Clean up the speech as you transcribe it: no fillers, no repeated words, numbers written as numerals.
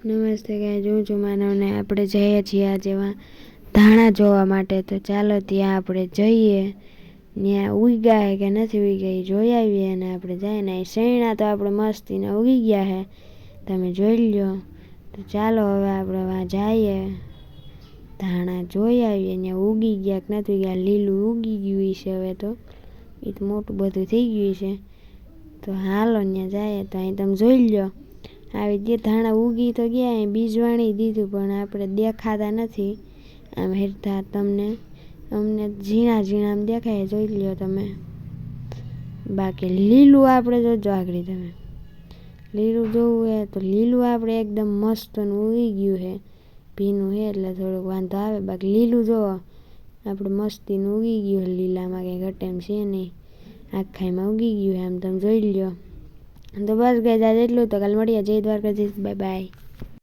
નમસ્તે ગાય, હું છું માનવને. આપણે જઈએ છીએ આજે ધાણા જોવા માટે, તો ચાલો ત્યાં આપણે જઈએ. ત્યાં ઉગ્યા કે નથી ઉગ્યા એ જોઈ આવીએ. અને આપણે જઈએ ને શેણા તો આપણે મસ્તીને ઉગી ગયા છે, તમે જોઈ લો. તો ચાલો હવે આપણે વાં જઈએ, ધાણા જોઈ આવીએ. ત્યાં ઉગી ગયા કે નથી ઉગ્યા, લીલું ઉગી ગયું છે હવે તો, એ તો મોટું બધું થઈ ગયું છે. તો હાલો ત્યાં જાય. તો અહીં તમે જોઈ લો, આવી જે ધાણા ઉગી તો ગયા, અહીં બીજ વાણી દીધું, પણ આપણે દેખાતા નથી આમ હેરતા. અમને ઝીણા ઝીણા આમ દેખાય, જોઈ લ્યો તમે. બાકી લીલું આપણે જોજો આગળ, તમે લીલું જોવું હે તો લીલું આપણે એકદમ મસ્ત ઉગી ગયું છે. ભીનું છે એટલે થોડુંક વાંધો આવે, બાકી લીલું જોવો આપણે મસ્તીનું ઉગી ગયું છે. લીલામાં કંઈ ઘટે એમ છે નહીં, આખાઈમાં ઉગી ગયું છે આમ તમે જોઈ લ્યો. તો બસ ગાઈસ, આજે એટલું. તો કાલે મળીએ. જય દ્વારકાધીશ, બાય બાય.